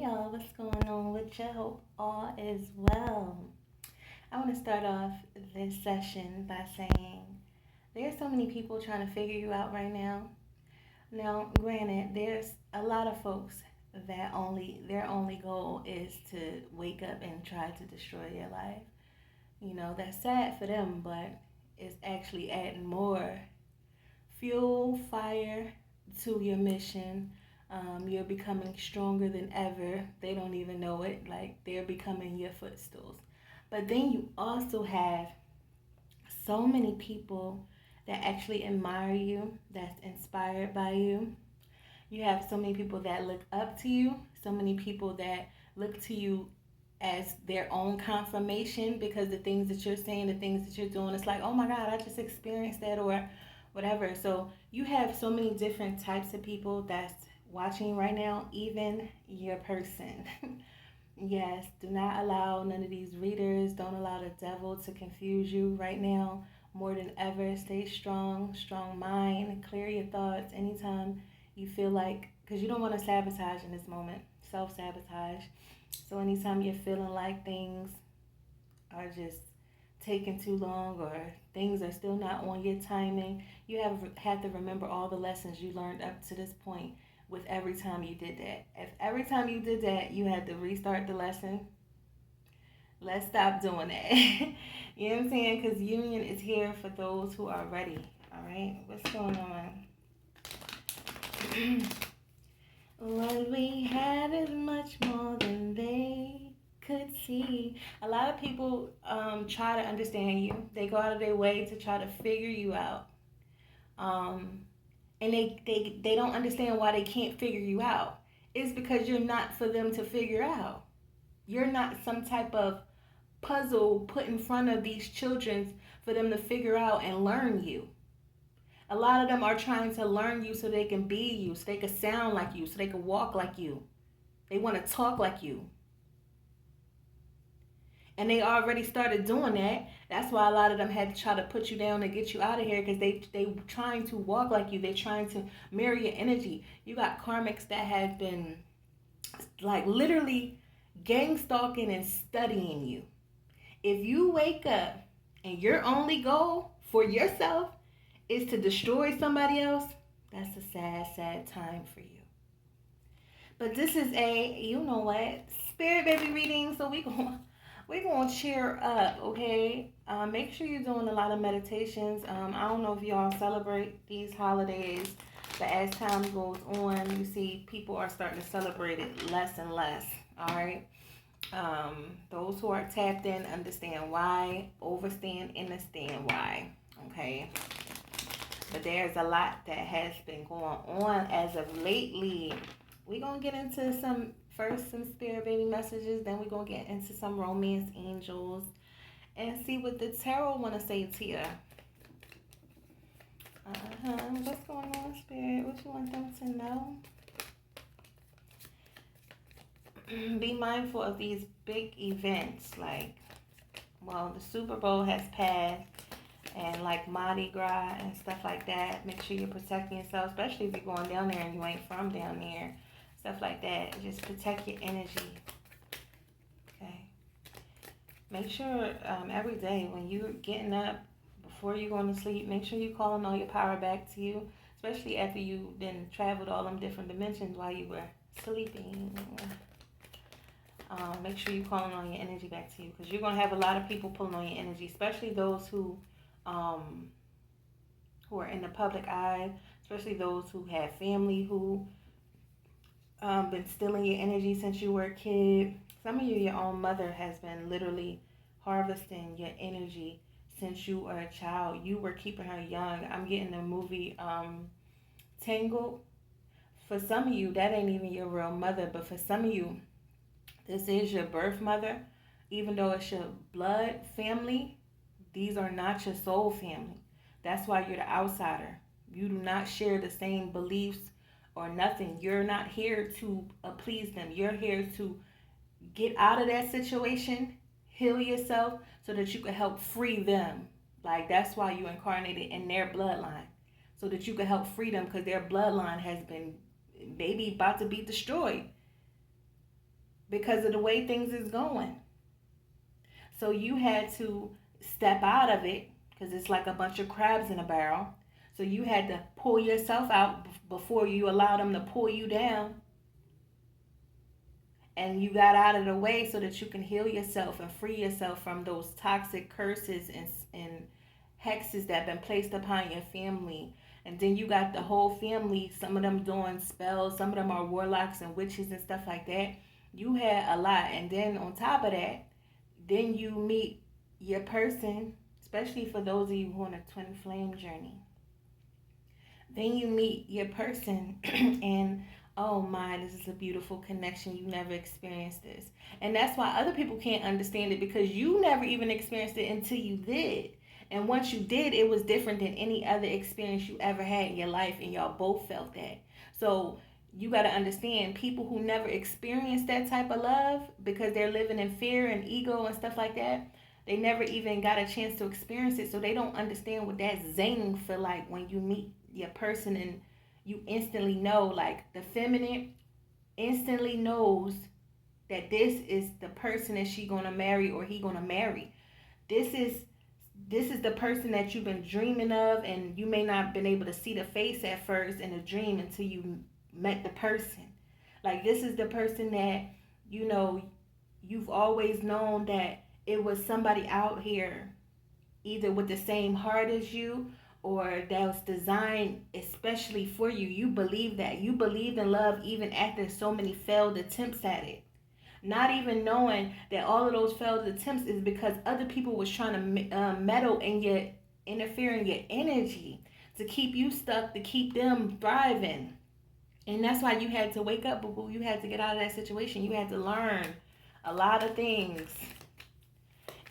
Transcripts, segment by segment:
Hey y'all, what's going on with you? Hope all is well. I want to start off this session by saying there's so many people trying to figure you out right now. Now, granted, there's a lot of folks that only their only goal is to wake up and try to destroy your life. That's sad for them, but it's actually adding more fuel, fire to your mission. You're becoming stronger than ever. They don't even know it. Like they're becoming your footstools. But then you also have so many people that actually admire you, that's inspired by you. You have so many people that look up to you, so many people that look to you as their own confirmation because the things that you're saying, the things that you're doing, it's like, oh my God, I just experienced that or whatever. So you have so many different types of people that's watching right now, even your person. Yes, do not allow none of these readers, don't allow the devil to confuse you right now. More than ever, stay strong, strong mind, clear your thoughts anytime you feel like, because you don't want to sabotage in this moment, self sabotage. So, anytime you're feeling like things are just taking too long or things are still not on your timing, you have to remember all the lessons you learned up to this point with every time you did that. If every time you did that, you had to restart the lesson, let's stop doing that. You know what I'm saying? Because union is here for those who are ready. All right? What's going on? What we had is much more than they could see. A lot of people try to understand you. They go out of their way to try to figure you out. Um, and they don't understand why they can't figure you out. It's because you're not for them to figure out. You're not some type of puzzle put in front of these children for them to figure out and learn you. A lot of them are trying to learn you so they can be you, so they can sound like you, so they can walk like you. They want to talk like you. And they already started doing that. That's why a lot of them had to try to put you down and get you out of here because they trying to walk like you. They're trying to mirror your energy. You got karmics that have been like literally gang stalking and studying you. If you wake up and your only goal for yourself is to destroy somebody else, that's a sad, sad time for you. But this is a, you know what, spirit baby reading, so we gonna cheer up, okay? Make sure you're doing a lot of meditations. I don't know if y'all celebrate these holidays, but as time goes on, you see people are starting to celebrate it less and less. All right. Those who are tapped in understand why, overstand, understand why. Okay. But there's a lot that has been going on as of lately. We're going to get into some spirit baby messages. Then we're going to get into some romance angels. And see what the tarot want to say to you. What's going on, spirit? What you want them to know? Be mindful of these big events. Like, well, the Super Bowl has passed. And like Mardi Gras and stuff like that. Make sure you're protecting yourself, especially if you're going down there and you ain't from down there. Stuff like that. Just protect your energy. Okay. Make sure every day when you're getting up, before you're going to sleep, make sure you're calling all your power back to you. Especially after you then traveled all them different dimensions while you were sleeping. Make sure you're calling on your energy back to you. Because you're going to have a lot of people pulling on your energy. Especially those who are in the public eye, especially those who have family who been stealing your energy since you were a kid. Some of you, your own mother has been literally harvesting your energy since you were a child. You were keeping her young. I'm getting the movie Tangled. For some of you, that ain't even your real mother, but for some of you, this is your birth mother. Even though it's your blood family, these are not your soul family. That's why you're the outsider. You do not share the same beliefs or nothing. You're not here to please them. You're here to get out of that situation, heal yourself so that you can help free them. Like that's why you incarnated in their bloodline. So that you can help free them because their bloodline has been maybe about to be destroyed. because of the way things is going. So you had to step out of it because it's like a bunch of crabs in a barrel. So you had to pull yourself out before you allow them to pull you down. And you got out of the way so that you can heal yourself and free yourself from those toxic curses and hexes that have been placed upon your family. And then you got the whole family, some of them doing spells, some of them are warlocks and witches and stuff like that. You had a lot. And then on top of that, then you meet your person, especially for those of you who are on a twin flame journey. Then you meet your person and oh my, this is a beautiful connection. You never experienced this. And that's why other people can't understand it, because you never even experienced it until you did. And once you did, it was different than any other experience you ever had in your life, and y'all both felt that. So you got to understand, people who never experienced that type of love because they're living in fear and ego and stuff like that, they never even got a chance to experience it. So they don't understand what that zing feel like when you meet your person and you instantly know, like the feminine instantly knows that this is the person that she gonna marry or he gonna marry. This is the person that you've been dreaming of, and you may not have been able to see the face at first in a dream until you met the person. Like, this is the person that, you know, you've always known that it was somebody out here either with the same heart as you or that was designed especially for you. You believe that. You believed in love even after so many failed attempts at it. Not even knowing that all of those failed attempts is because other people was trying to meddle in your, interfere in your energy to keep you stuck, to keep them thriving. And that's why you had to wake up, boo-boo. You had to get out of that situation. You had to learn a lot of things.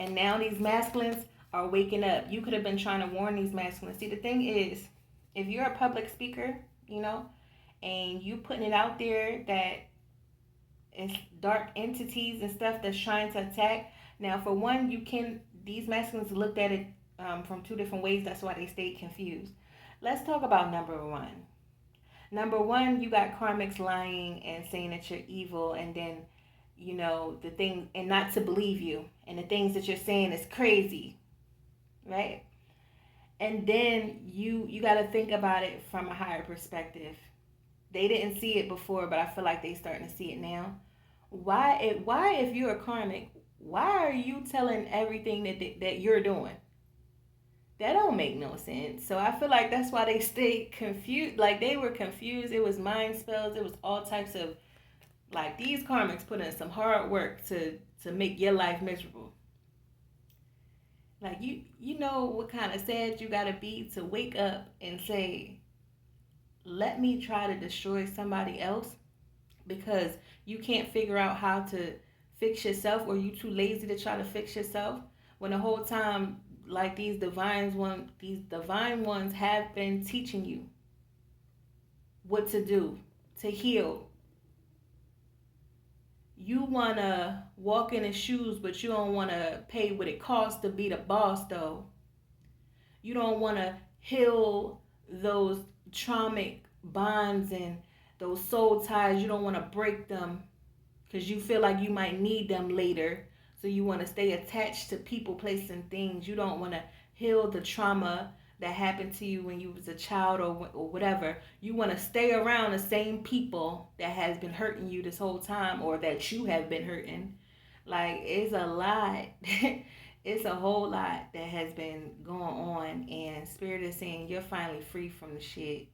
And now these masculines are waking up. You could have been trying to warn these masculines. See, the thing is, if you're a public speaker, you know, and you putting it out there that it's dark entities and stuff that's trying to attack. Now, for one, these masculines looked at it from two different ways. That's why they stayed confused. Let's talk about number one. Number one, you got karmics lying and saying that you're evil, and then, you know, the thing, and not to believe you, and the things that you're saying is crazy, right? And then you got to think about it from a higher perspective. They didn't see it before, but I feel like they starting to see it now. Why if you're a karmic, why are you telling everything that you're doing? That don't make no sense. So I feel like that's why they stayed confused. Like, they were confused. It was mind spells. It was all types of, like, these karmics put in some hard work to make your life miserable. Like, you know what kind of sad you gotta be to wake up and say, let me try to destroy somebody else because you can't figure out how to fix yourself, or you too lazy to try to fix yourself, when the whole time, like, these divine ones have been teaching you what to do to heal. You want to walk in his shoes, but you don't want to pay what it costs to be the boss, though. You don't want to heal those traumatic bonds and those soul ties. You don't want to break them because you feel like you might need them later. So you want to stay attached to people, places, and things. You don't want to heal the trauma that happened to you when you was a child or whatever. You want to stay around the same people that has been hurting you this whole time, or that you have been hurting. Like, it's a lot. It's a whole lot that has been going on, and Spirit is saying you're finally free from the shit.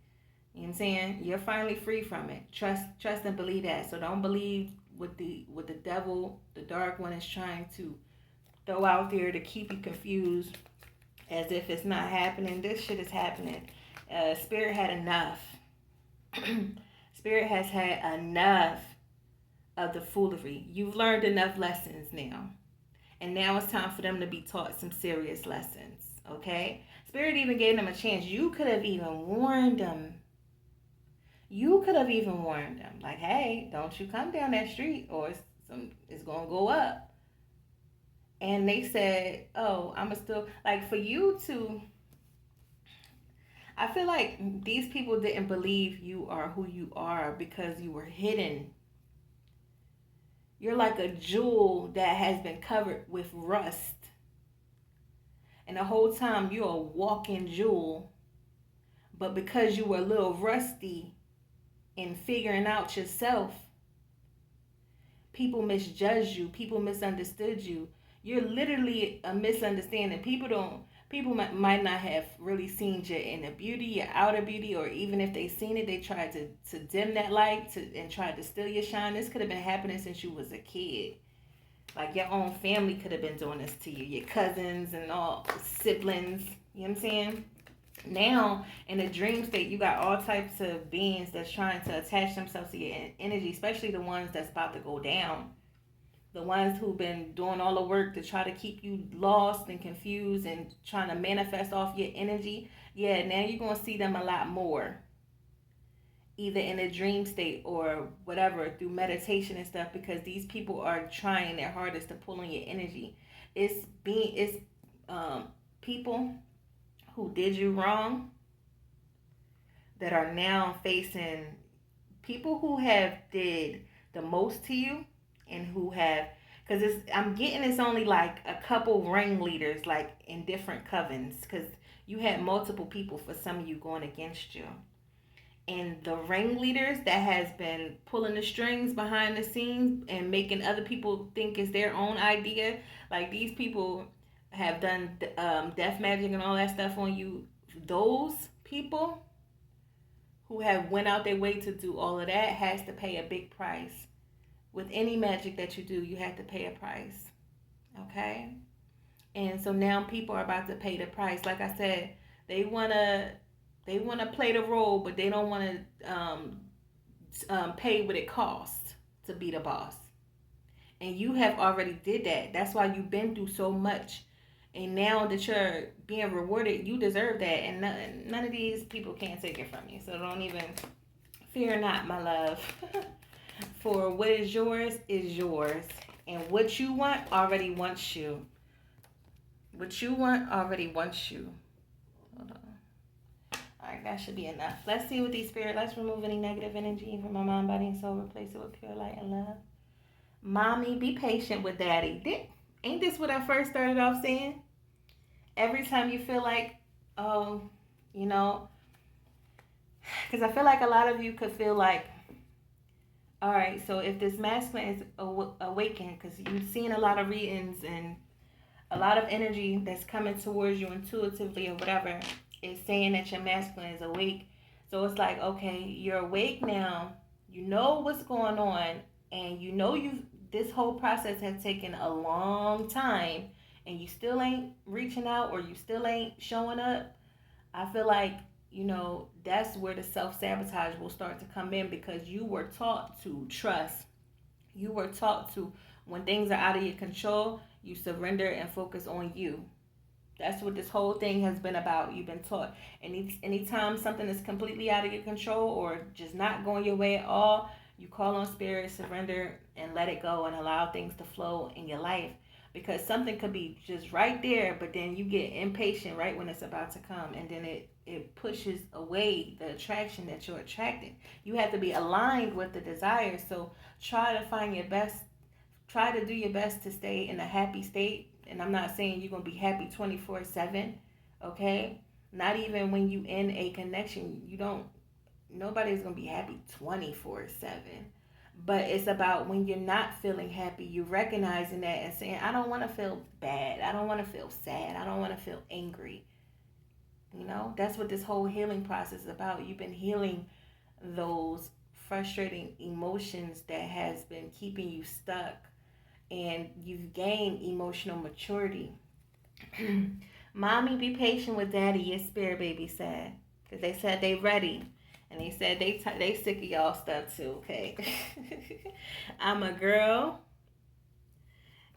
You know what I'm saying? You're finally free from it. Trust and believe that. So don't believe what the devil, the dark one, is trying to throw out there to keep you confused as if it's not happening. This shit is happening. Spirit had enough. Spirit has had enough of the foolery. You've learned enough lessons now. And now it's time for them to be taught some serious lessons. Okay? Spirit even gave them a chance. You could have even warned them. Like, hey, don't you come down that street or it's going to go up. And they said, oh, I'm still, like, for you to, I feel like these people didn't believe you are who you are because you were hidden. You're like a jewel that has been covered with rust. And the whole time you're a walking jewel. But because you were a little rusty in figuring out yourself, people misjudged you. People misunderstood you. You're literally a misunderstanding. People might not have really seen your inner beauty, your outer beauty, or even if they seen it, they tried to dim that light and tried to steal your shine. This could have been happening since you was a kid. Like your own family could have been doing this to you, your cousins and all siblings. You know what I'm saying? Now in a dream state, you got all types of beings that's trying to attach themselves to your energy, especially the ones that's about to go down. The ones who've been doing all the work to try to keep you lost and confused and trying to manifest off your energy. Yeah, now you're going to see them a lot more, either in a dream state or whatever through meditation and stuff, because these people are trying their hardest to pull on your energy. It's people who did you wrong that are now facing people who have did the most to you and who have, because I'm getting it's only like a couple ringleaders like in different covens, because you had multiple people for some of you going against you, and the ringleaders that has been pulling the strings behind the scenes and making other people think it's their own idea. Like these people have done death magic and all that stuff on you. Those people who have went out their way to do all of that has to pay a big price. With any magic that you do, you have to pay a price. Okay? And so now people are about to pay the price. Like I said, they wanna play the role, but they don't want to pay what it costs to be the boss. And you have already did that. That's why you've been through so much. And now that you're being rewarded, you deserve that. And none of these people can take it from you. So don't even fear not, my love. For what is yours, and what you want already wants you. What you want already wants you. Hold on. Alright, that should be enough. Let's see what these spirit. Let's remove any negative energy from my mind, body, and soul. Replace it with pure light and love. Mommy, be patient with daddy. Ain't this what I first started off saying? Every time you feel like, oh, you know, because I feel like a lot of you could feel like, all right, so if this masculine is awakened, because you've seen a lot of readings and a lot of energy that's coming towards you intuitively or whatever is saying that your masculine is awake. So it's like, okay, you're awake now. You know what's going on, and you know this whole process has taken a long time, and you still ain't reaching out or you still ain't showing up. I feel like, that's where the self-sabotage will start to come in, because you were taught to trust. You were taught to, when things are out of your control, you surrender and focus on you. That's what this whole thing has been about. You've been taught. Anytime something is completely out of your control or just not going your way at all, you call on spirit, surrender, and let it go and allow things to flow in your life. Because something could be just right there, but then you get impatient right when it's about to come, and then it pushes away the attraction that you're attracting. You have to be aligned with the desire. So try to find your best. Try to do your best to stay in a happy state. And I'm not saying you're going to be happy 24/7, okay? Not even when you in a connection. Nobody's going to be happy 24/7. But it's about when you're not feeling happy, you recognizing that and saying, I don't want to feel bad. I don't want to feel sad. I don't want to feel angry. That's what this whole healing process is about. You've been healing those frustrating emotions that has been keeping you stuck, and you've gained emotional maturity. Mommy, be patient with daddy, your spirit baby said. Because they said they ready. And they said they sick of y'all stuff too, okay? I'm a girl.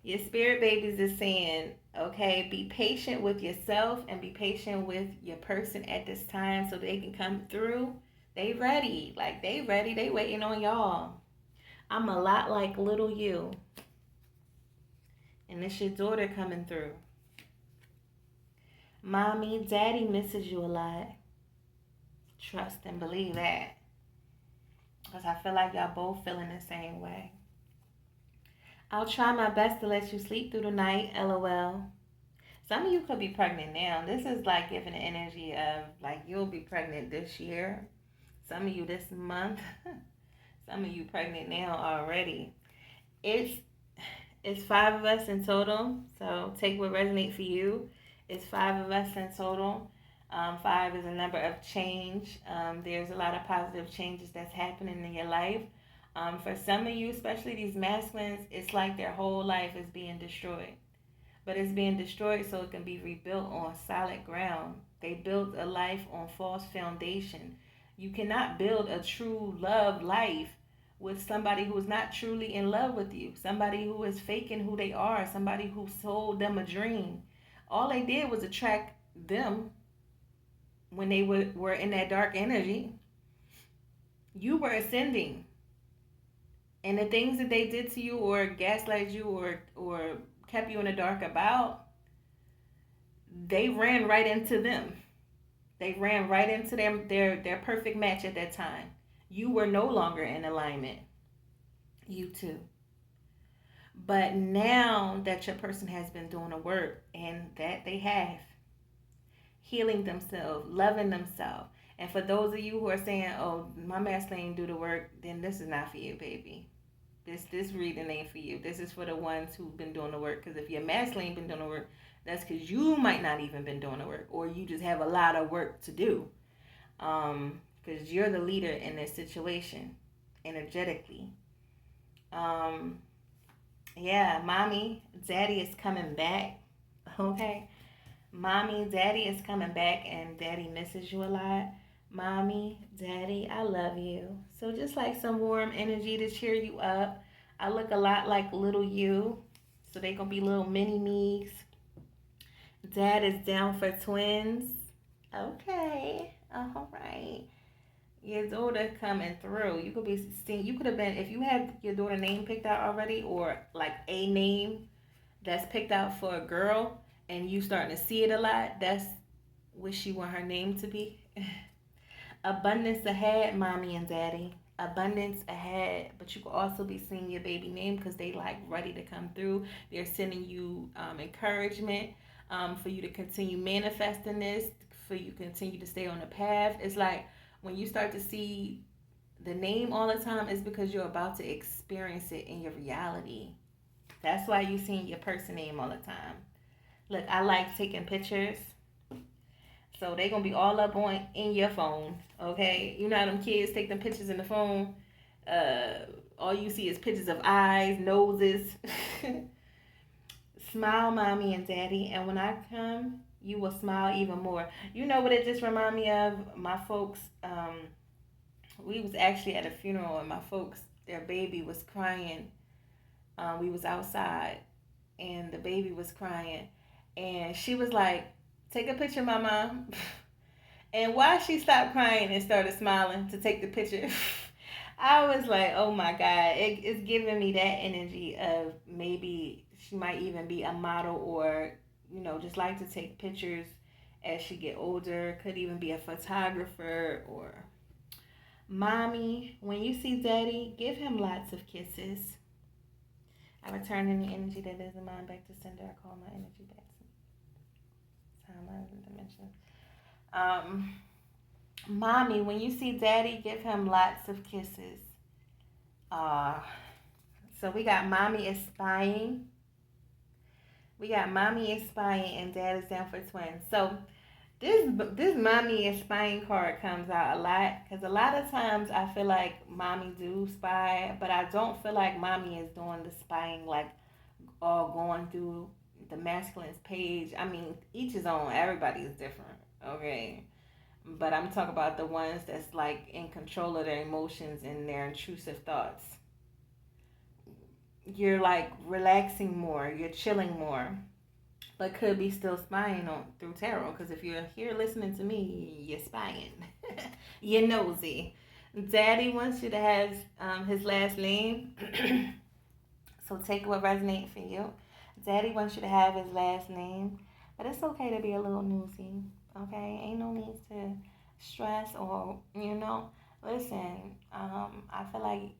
Your spirit babies is saying, okay, be patient with yourself and be patient with your person at this time so they can come through. They ready. Like, they ready. They waiting on y'all. I'm a lot like little you. And it's your daughter coming through. Mommy, daddy misses you a lot. Trust and believe that. Because I feel like y'all both feeling the same way. I'll try my best to let you sleep through the night, lol. Some of you could be pregnant now. This is like giving the energy of like you'll be pregnant this year. Some of you this month. Some of you pregnant now already. It's it's five of us in total. So take what resonates for you. It's five of us in total. Five is a number of change. There's a lot of positive changes that's happening in your life. For some of you, especially these masculines, it's like their whole life is being destroyed. But it's being destroyed so it can be rebuilt on solid ground. They built a life on false foundation. You cannot build a true love life with somebody who is not truly in love with you, somebody who is faking who they are, somebody who sold them a dream. All they did was attract them when they were in that dark energy. You were ascending. And the things that they did to you or gaslight you or kept you in the dark about, they ran right into them. They ran right into their perfect match at that time. You were no longer in alignment. You too. But now that your person has been doing the work and that they have, healing themselves, loving themselves. And for those of you who are saying, oh, my masculine do the work, then this is not for you, baby. This reading ain't for you. This is for the ones who've been doing the work. Because if your masculine been doing the work, that's because you might not even been doing the work, or you just have a lot of work to do. Because you're the leader in this situation, energetically. Yeah, mommy, daddy is coming back. Okay, mommy, daddy is coming back, and daddy misses you a lot. Mommy, daddy, I love you. So just like some warm energy to cheer you up. I look a lot like little you. So they gonna be little mini me's. Dad is down for twins. Okay. All right. Your daughter coming through. You could be seeing, you could have been, if you had your daughter name picked out already, or like a name that's picked out for a girl and you starting to see it a lot, that's what she want her name to be. Abundance ahead, mommy and daddy. Abundance ahead. But you could also be seeing your baby name because they like ready to come through. They're sending you encouragement for you to continue manifesting this, for you to continue to stay on the path. It's like when you start to see the name all the time, it's because you're about to experience it in your reality. That's why you're seeing your person name all the time. Look, I like taking pictures. So they gonna be all up on in your phone, okay? You know how them kids take them pictures in the phone. All you see is pictures of eyes, noses. Smile, mommy and daddy, and when I come, you will smile even more. You know what it just remind me of? My folks. We was actually at a funeral, and my folks, their baby was crying. We was outside, and the baby was crying, and she was like, take a picture, mama. And while she stopped crying and started smiling to take the picture, I was like, oh my God, it's giving me that energy of maybe she might even be a model, or, you know, just like to take pictures as she get older. Could even be a photographer. Or mommy, when you see daddy, give him lots of kisses. I return any energy that isn't mine back to sender. I call my energy back to timelines and dimensions. Mommy, when you see daddy, give him lots of kisses. Uh, so we got mommy is spying. We got mommy is spying and dad is down for twins. So this mommy is spying card comes out a lot because a lot of times I feel like mommy do spy, but I don't feel like mommy is doing the spying like all going through the masculine's page. I mean, each his own. Everybody is different. Okay. But I'm talking about the ones that's like in control of their emotions and their intrusive thoughts. You're like relaxing more, you're chilling more, but could be still spying on through tarot. Because if you're here listening to me, you're spying. You're nosy. Daddy wants you to have his last name. So take what resonates for you. Daddy wants you to have his last name, but it's okay to be a little nosy. Okay, ain't no need to stress or listen. I feel like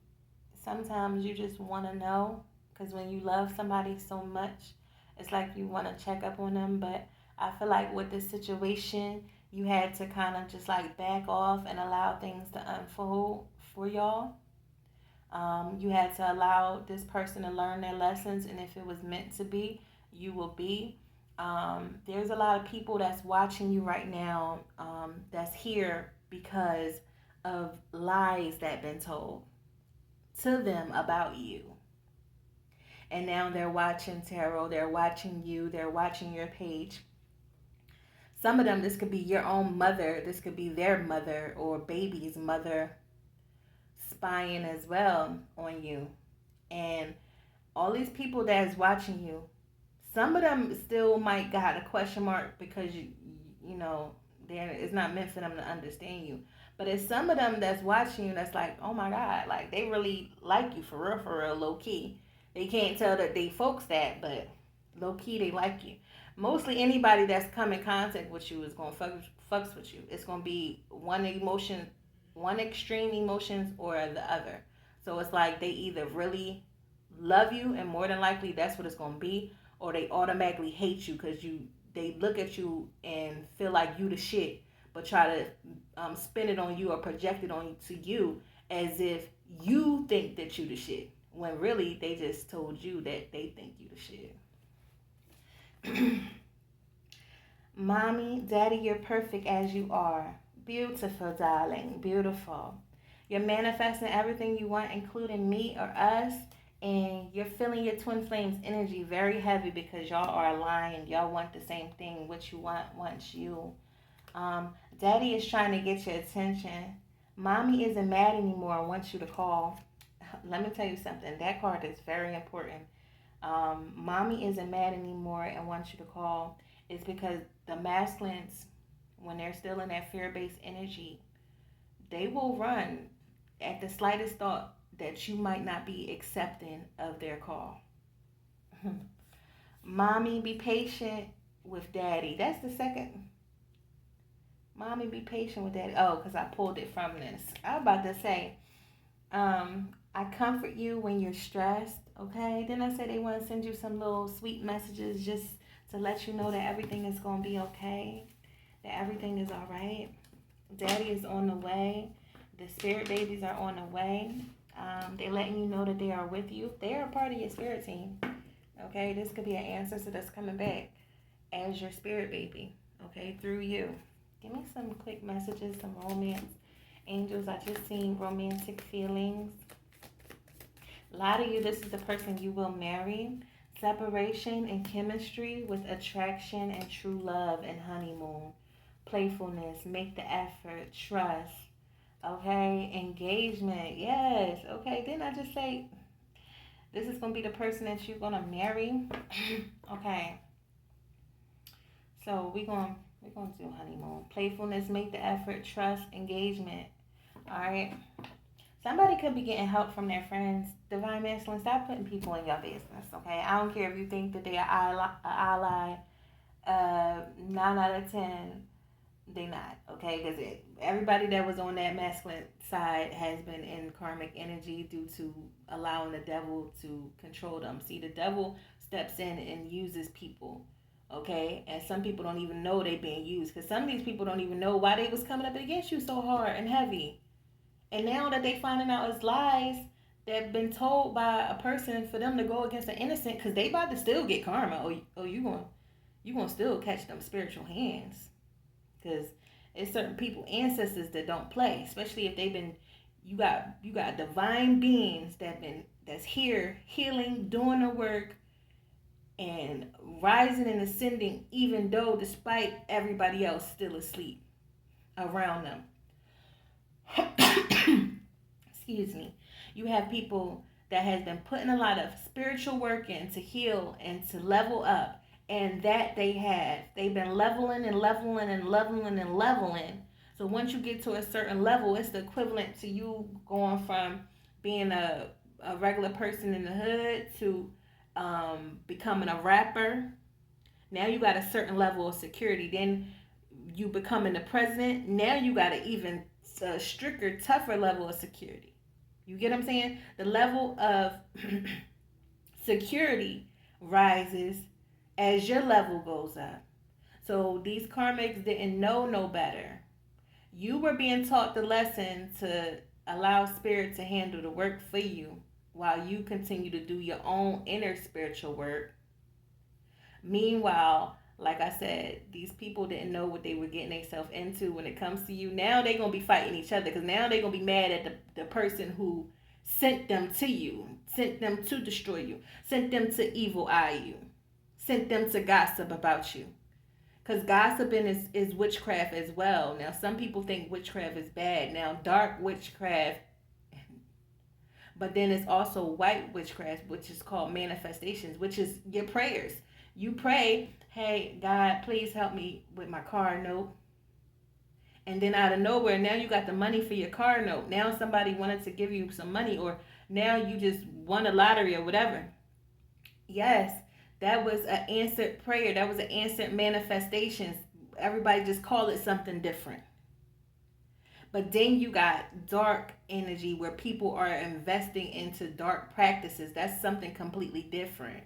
sometimes you just want to know Because when you love somebody so much, it's like you want to check up on them. But I feel like with this situation, you had to kind of just like back off and allow things to unfold for y'all. You had to allow this person to learn their lessons, and if it was meant to be, you will be. There's a lot of people that's watching you right now, that's here because of lies that been told to them about you. And now they're watching tarot, they're watching you, they're watching your page. Some of them, this could be your own mother, this could be their mother or baby's mother spying as well on you. And all these people that's watching you, some of them still might got a question mark because you know, it's not meant for them to understand you. But it's some of them that's watching you that's like, oh my God, like they really like you for real, low key. They can't tell that they folks that, but low key they like you. Mostly anybody that's come in contact with you is gonna fucks with you. It's gonna be one emotion, one extreme emotions or the other. So it's like they either really love you, and more than likely that's what it's gonna be, or they automatically hate you because they look at you and feel like you the shit, but try to spin it on you or project it on to you as if you think that you the shit, when really they just told you that they think you the shit. Mommy, Daddy, you're perfect as you are. Beautiful, darling. Beautiful. You're manifesting everything you want, including me or us. And you're feeling your twin flames energy very heavy because y'all are aligned. Y'all want the same thing. What you want wants you. Daddy is trying to get your attention. Mommy isn't mad anymore and wants you to call. Let me tell you something. That card is very important. Mommy isn't mad anymore and wants you to call. It's because the masculines, when they're still in that fear-based energy, they will run at the slightest thought that you might not be accepting of their call. Mommy, be patient with Daddy. That's the second. Mommy, be patient with Daddy. Oh, because I pulled it from this. I was about to say, I comfort you when you're stressed, okay? Then I said they want to send you some little sweet messages just to let you know that everything is going to be okay, that everything is all right. Daddy is on the way. The spirit babies are on the way. They're letting you know that they are with you. They are a part of your spirit team, okay? This could be an ancestor that's coming back as your spirit baby, okay, through you. Give me some quick messages, some romance. Angels, I just seen romantic feelings. A lot of you, this is the person you will marry. Separation and chemistry with attraction and true love and honeymoon. Playfulness, make the effort, trust. Okay, engagement, yes. Okay, didn't I just say this is going to be the person that you're going to marry? Okay. So we're going to do honeymoon. Playfulness, make the effort, trust, engagement. All right. Somebody could be getting help from their friends. Divine Masculine, stop putting people in your business, okay? I don't care if you think that they are ally. 9 out of 10, they not, okay? Because everybody that was on that masculine side has been in karmic energy due to allowing the devil to control them. See, the devil steps in and uses people, okay? And some people don't even know they're being used because some of these people don't even know why they was coming up against you so hard and heavy. And now that they finding out it's lies that have been told by a person for them to go against the innocent, because they about to still get karma. You gonna still catch them spiritual hands, because it's certain people, ancestors, that don't play, especially if they've been. You got divine beings that's here healing, doing the work, and rising and ascending, even though despite everybody else still asleep around them. Excuse me. You have people that has been putting a lot of spiritual work in to heal and to level up, and that they've been leveling and leveling and leveling and leveling. So once you get to a certain level, it's the equivalent to you going from being a regular person in the hood to becoming a rapper. Now you got a certain level of security. Then you becoming the president. Now you got an even stricter, tougher level of security. You get what I'm saying? The level of security rises as your level goes up. So these karmics didn't know no better. You were being taught the lesson to allow spirit to handle the work for you while you continue to do your own inner spiritual work. Meanwhile, like I said, these people didn't know what they were getting themselves into when it comes to you. Now they're going to be fighting each other because now they're going to be mad at the person who sent them to you, sent them to destroy you, sent them to evil eye you, sent them to gossip about you. Because gossiping is witchcraft as well. Now, some people think witchcraft is bad. Now, dark witchcraft, but then it's also white witchcraft, which is called manifestations, which is your prayers. You pray, hey, God, please help me with my car note. And then out of nowhere, now you got the money for your car note. Now somebody wanted to give you some money, or now you just won a lottery or whatever. Yes, that was an answered prayer. That was an answered manifestation. Everybody just call it something different. But then you got dark energy where people are investing into dark practices. That's something completely different.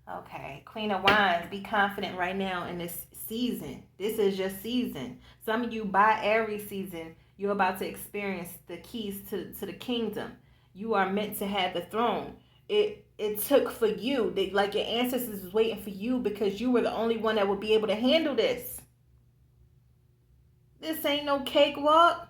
Okay, Queen of Wands, be confident right now in this season. This is your season. Some of you by Aries season, you're about to experience the keys to the kingdom. You are meant to have the throne. It took for you. Like your ancestors was waiting for you because you were the only one that would be able to handle this. This ain't no cakewalk.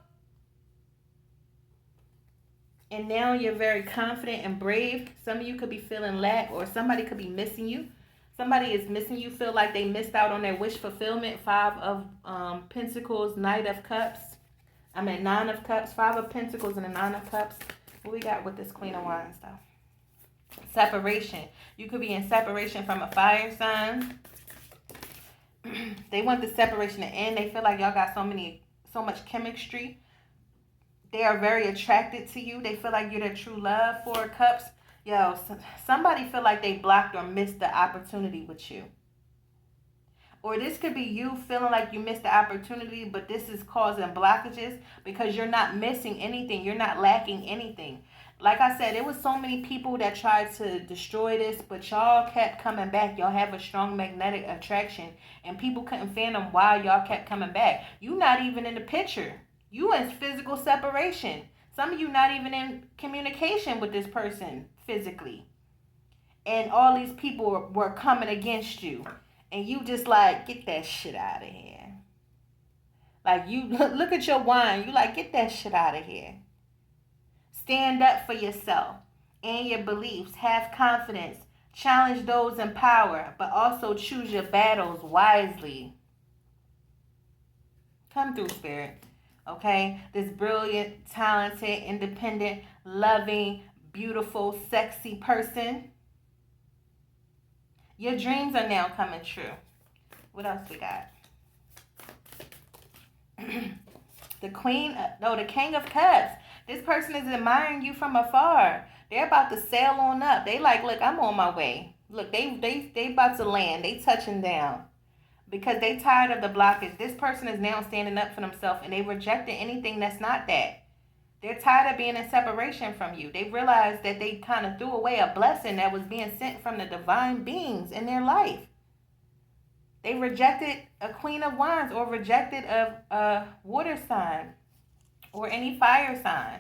And now you're very confident and brave. Some of you could be feeling lack, or somebody could be missing you. Somebody is missing you, feel like they missed out on their wish fulfillment. 5 of Pentacles, Nine of Cups, 5 of Pentacles and a 9 of Cups. What we got with this Queen of Wands though? Separation. You could be in separation from a fire sign. They want the separation to end. They feel like y'all got so much chemistry. They are very attracted to you. They feel like you're their true love. 4 of Cups. Yo, somebody feel like they blocked or missed the opportunity with you. Or this could be you feeling like you missed the opportunity, but this is causing blockages because you're not missing anything. You're not lacking anything. Like I said, there was so many people that tried to destroy this, but y'all kept coming back. Y'all have a strong magnetic attraction, and people couldn't fathom why y'all kept coming back. You not even in the picture. You in physical separation. Some of you not even in communication with this person physically. And all these people were coming against you. And you just like, get that shit out of here. Like you look at your wine. You like, get that shit out of here. Stand up for yourself and your beliefs. Have confidence. Challenge those in power. But also choose your battles wisely. Come through, Spirit. Okay, this brilliant, talented, independent, loving, beautiful, sexy person. Your dreams are now coming true. What else we got? The King of Cups. This person is admiring you from afar. They're about to sail on up. They like, look, I'm on my way. Look, they about to land. They touching down. Because they tired of the blockage. This person is now standing up for themselves, and they rejected anything that's not that. They're tired of being in separation from you. They realized that they kind of threw away a blessing that was being sent from the divine beings in their life. They rejected a Queen of Wands, or rejected a water sign or any fire sign.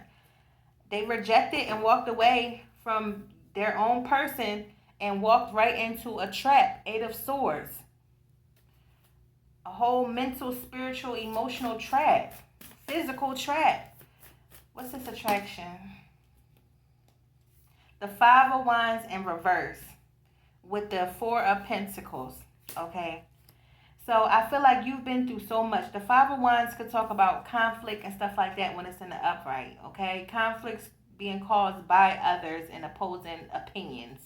They rejected and walked away from their own person and walked right into a trap. 8 of Swords. A whole mental, spiritual, emotional trap. Physical trap. What's this attraction? The 5 of Wands in reverse with the 4 of Pentacles. Okay. So I feel like you've been through so much. The 5 of Wands could talk about conflict and stuff like that when it's in the upright. Okay. Conflicts being caused by others and opposing opinions.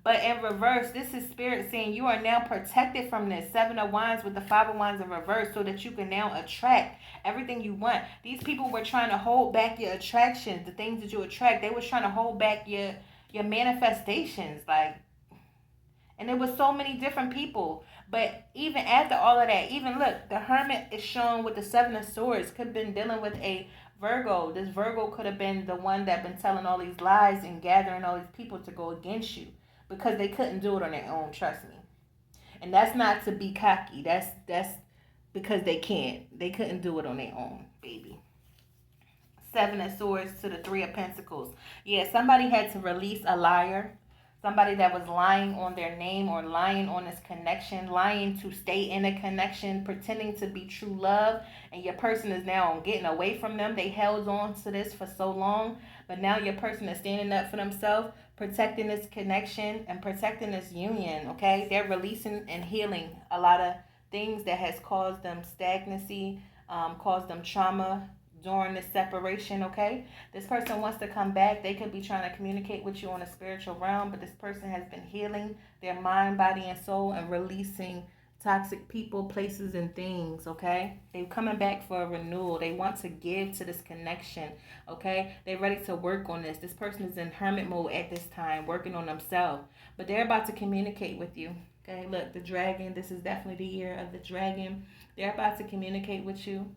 But in reverse, this is Spirit saying you are now protected from this. 7 of Wands with the 5 of Wands in reverse, so that you can now attract everything you want. These people were trying to hold back your attractions, the things that you attract. They were trying to hold back your manifestations. And there was so many different people. But even after all of that, even look, the Hermit is shown with the 7 of Swords. Could have been dealing with a Virgo. This Virgo could have been the one that been telling all these lies and gathering all these people to go against you. because they couldn't do it on their own. Trust me. And that's not to be cocky. That's because they can't. They couldn't do it on their own, baby. Seven of Swords to the Three of Pentacles. Yeah, somebody had to release a liar. Somebody that was lying on their name or lying on this connection, lying to stay in a connection, pretending to be true love, and your person is now getting away from them. They held on to this for so long, but now your person is standing up for themselves, protecting this connection and protecting this union, okay? They're releasing and healing a lot of things that has caused them stagnancy, caused them trauma during this separation, okay? This person wants to come back. They could be trying to communicate with you on a spiritual realm, but this person has been healing their mind, body, and soul and releasing toxic people, places, and things, okay? They're coming back for a renewal. They want to give to this connection, okay? They're ready to work on this. This person is in hermit mode at this time, working on themselves, but they're about to communicate with you, okay? Look, the dragon, this is definitely the year of the dragon. They're about to communicate with you.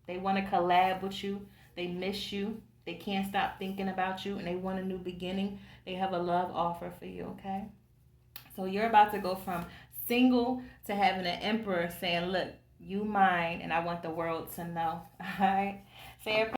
They want to collab with you. They miss you. They can't stop thinking about you, and they want a new beginning. They have a love offer for you, okay? So you're about to go from single to having an emperor saying, look, you mine, and I want the world to know. All right? Say